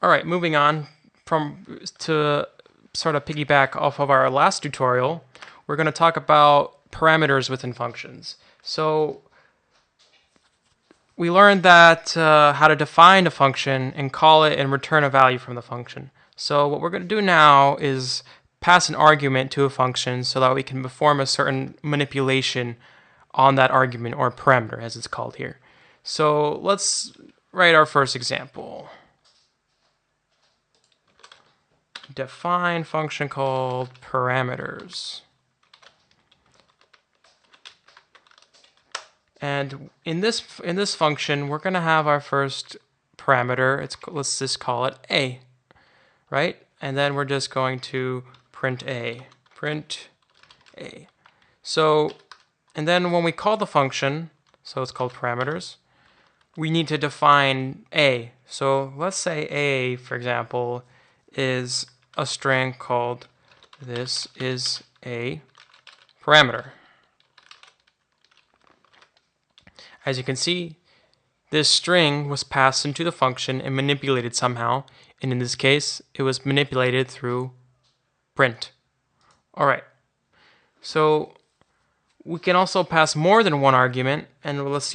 All right, moving on to sort of piggyback off of our last tutorial, we're going to talk about parameters within functions. So we learned that how to define a function and call it and return a value from the function. So what we're going to do now is pass an argument to a function so that we can perform a certain manipulation on that argument, or parameter as it's called here. So let's write our first example. Define function called parameters. And in this function, we're going to have our first parameter. Let's just call it a, right? And then we're just going to print a. So, and then when we call the function, so it's called parameters, we need to define a. So let's say a, for example, is a string called this is a parameter. As you can see, this string was passed into the function and manipulated somehow, and in this case, it was manipulated through print. All right, so we can also pass more than one argument, and let's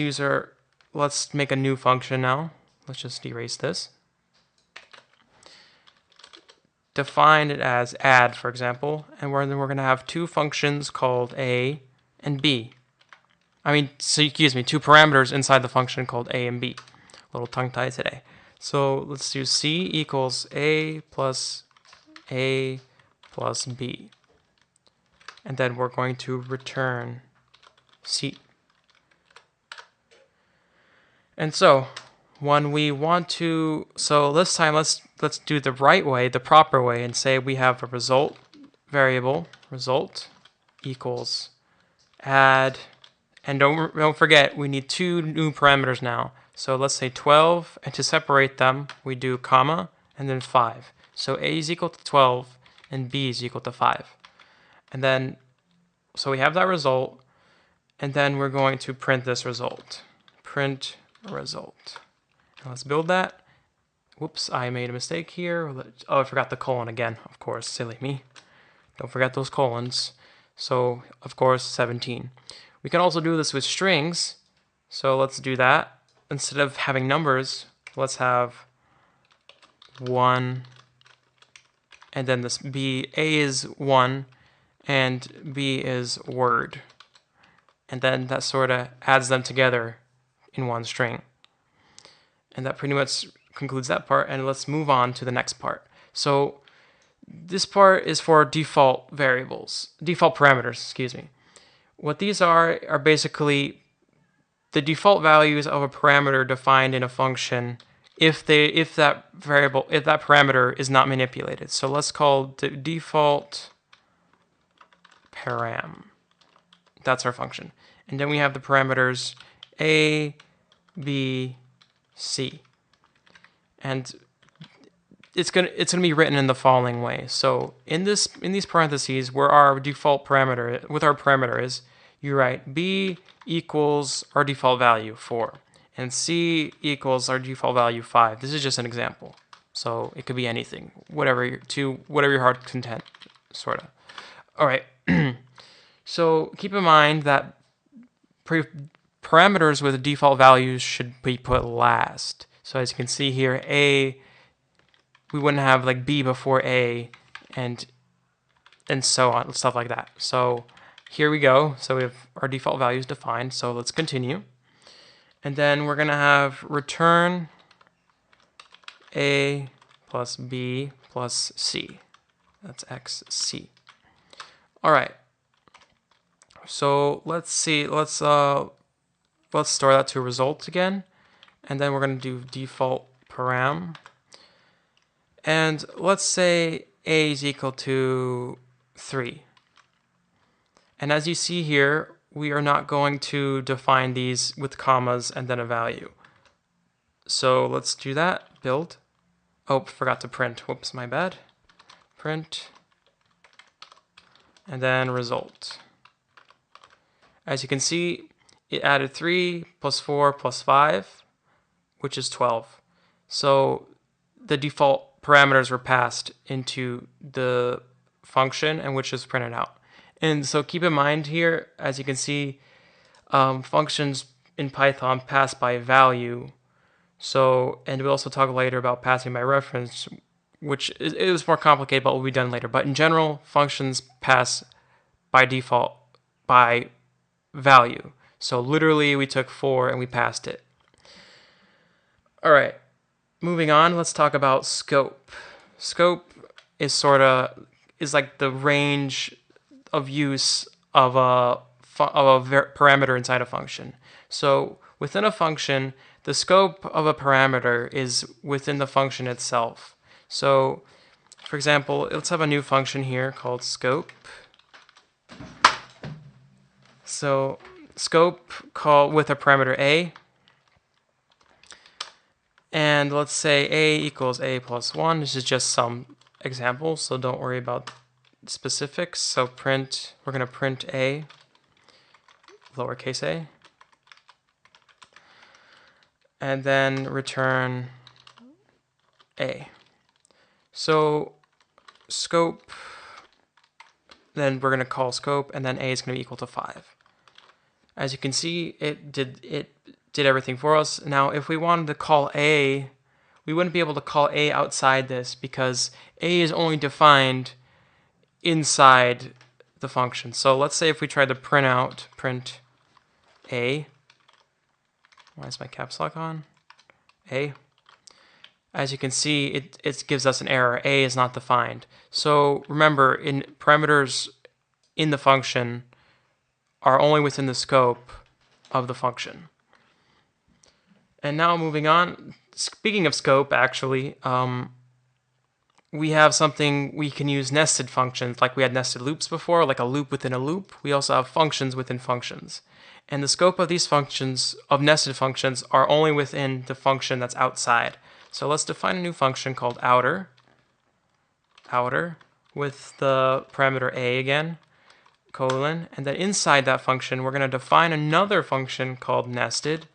make a new function now. Let's just erase this. Define it as add, for example, and we're going to have two functions called a and b. Excuse me, two parameters inside the function called a and b. A little tongue-tied today. So let's do c equals a plus b. And then we're going to return c. And so when we want to, so this time let's do the right way, the proper way, and say we have a result variable, result equals add, and don't forget we need two new parameters now. So let's say 12, and to separate them we do comma and then 5. So a is equal to 12 and b is equal to 5. And then so we have that result, and then we're going to print this result. Print result. And let's build that. Whoops, I made a mistake here. Oh, I forgot the colon again, of course, silly me. Don't forget those colons. So, of course, 17. We can also do this with strings. So let's do that. Instead of having numbers, let's have 1, and then this b, a is 1, and b is word. And then that sort of adds them together in one string. And that pretty much concludes that part, and let's move on to the next part. So this part is for default parameters, excuse me. What these are basically the default values of a parameter defined in a function if that parameter is not manipulated. So let's call the default param. That's our function. And then we have the parameters a, b, c. And it's gonna be written in the following way. So in these parentheses, where our default parameter with our parameter is, you write b equals our default value 4, and c equals our default value 5. This is just an example, so it could be anything, whatever your heart content, sort of. All right. So keep in mind that parameters with default values should be put last. So as you can see here, a, we wouldn't have like b before a, and so on, stuff like that. So here we go. So we have our default values defined. So let's continue. And then we're going to have return a plus b plus c. That's xc. All right. So let's see. Let's store that to result again, and then we're going to do default param. And let's say a is equal to 3. And as you see here, we are not going to define these with commas and then a value. So let's do that. Build. Oh, forgot to print. Whoops, my bad. Print. And then result. As you can see, it added 3 plus 4 plus 5, which is 12. So the default parameters were passed into the function and which is printed out. And so keep in mind here, as you can see, functions in Python pass by value. So, and we'll also talk later about passing by reference, which it was more complicated, but will be done later. But in general, functions pass by default by value. So literally we took 4 and we passed it. All right, moving on, let's talk about scope. Scope is like the range of use of a parameter inside a function. So within a function, the scope of a parameter is within the function itself. So for example, let's have a new function here called scope. So scope call with a parameter a, and let's say a equals a plus 1. This is just some examples, so don't worry about specifics. So we're going to print a, lowercase a, and then return a. So scope, then we're going to call scope, and then a is going to be equal to 5. As you can see, it did everything for us. Now, if we wanted to call a, we wouldn't be able to call a outside this because a is only defined inside the function. So let's say if we tried to print a, why is my caps lock on? A. As you can see, it gives us an error. A is not defined. So remember, in parameters in the function are only within the scope of the function. And now moving on, speaking of scope, actually, we have something we can use nested functions, like we had nested loops before, like a loop within a loop. We also have functions within functions. And the scope of these functions, of nested functions, are only within the function that's outside. So let's define a new function called outer, with the parameter a again, colon, and then inside that function, we're going to define another function called nested,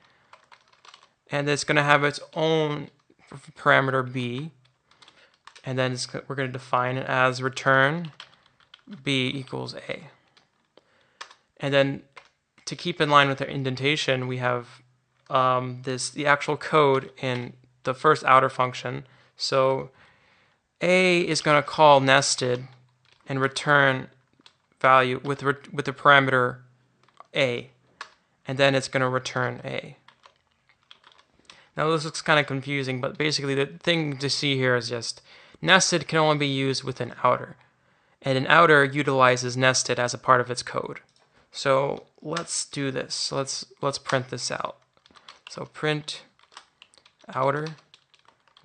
and it's going to have its own parameter b, and then we're going to define it as return b equals a. And then to keep in line with our indentation, we have the actual code in the first outer function. So a is going to call nested and return value with the parameter a, and then it's going to return a. Now this looks kind of confusing, but basically the thing to see here is just nested can only be used with an outer, and an outer utilizes nested as a part of its code. So let's do this. Let's print this out. So print outer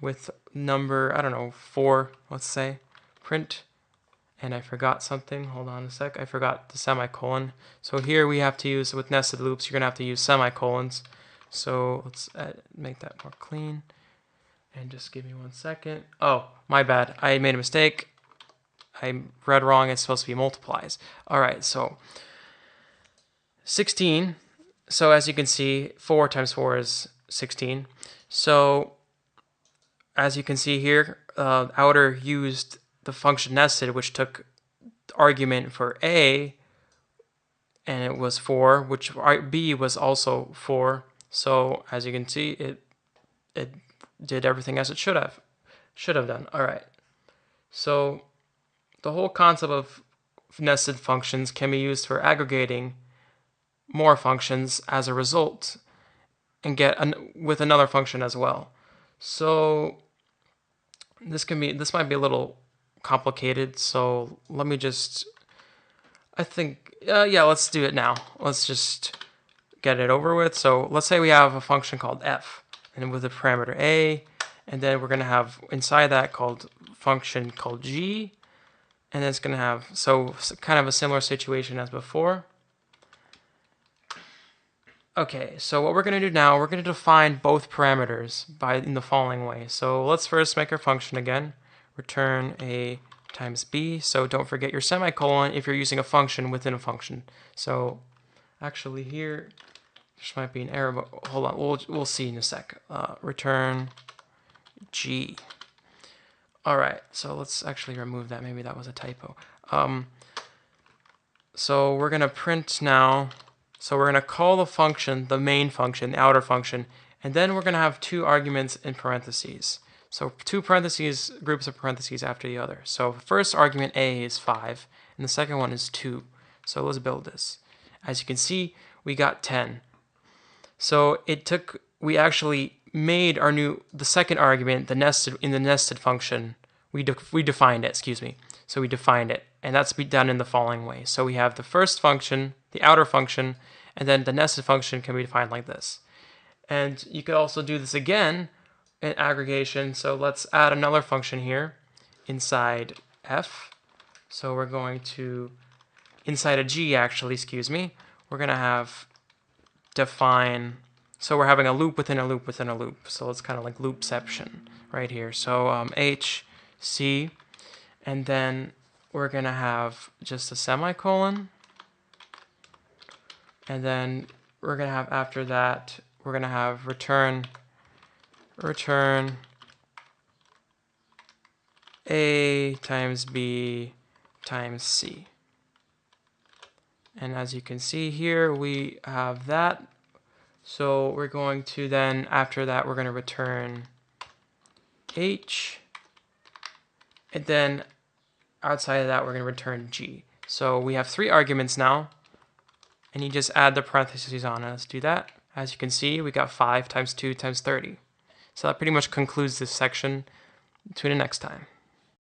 with number, I don't know, 4, let's say. Print, and I forgot something. Hold on a sec. I forgot the semicolon. So here we have to use, with nested loops, you're going to have to use semicolons. So let's make that more clean. And just give me 1 second. Oh, my bad. I made a mistake. I read wrong. It's supposed to be multiplies. All right, so 16. So as you can see, 4 times 4 is 16. So as you can see here, outer used the function nested, which took argument for a, and it was 4, which b was also 4. So as you can see, it did everything as it should have done. All right. So the whole concept of nested functions can be used for aggregating more functions as a result, and get with another function as well. So this might be a little complicated. So let me just, yeah, let's do it now. Let's just get it over with. So let's say we have a function called f, and with a parameter a, and then we're going to have inside that function called g, and then it's going to have, so kind of a similar situation as before. Okay, so what we're going to do now, we're going to define both parameters in the following way. So let's first make our function again, return a times b. So don't forget your semicolon if you're using a function within a function. So actually here, there might be an error, but hold on, we'll see in a sec. Return g. All right, so let's actually remove that. Maybe that was a typo. So we're going to print now. So we're going to call the function, the main function, the outer function, and then we're going to have two arguments in parentheses. So two parentheses, groups of parentheses after the other. So first argument A is 5, and the second one is 2. So let's build this. As you can see, we got 10. So we actually made the second argument, in the nested function, we defined it, So we defined it, and that's done in the following way. So we have the first function, the outer function, and then the nested function can be defined like this. And you could also do this again in aggregation. So let's add another function here inside f. So we're going to, inside a g actually, we're going to have define, so we're having a loop within a loop within a loop. So it's kind of like loopception right here. So h, c, and then we're going to have just a semicolon. And then we're going to have, after that, we're going to have return a times b times c. And as you can see here, we have that. So we're going to then, after that, we're going to return h. And then outside of that, we're going to return g. So we have 3 arguments now. And you just add the parentheses on. Let's do that. As you can see, we got 5 times 2 times 30. So that pretty much concludes this section. Tune in next time.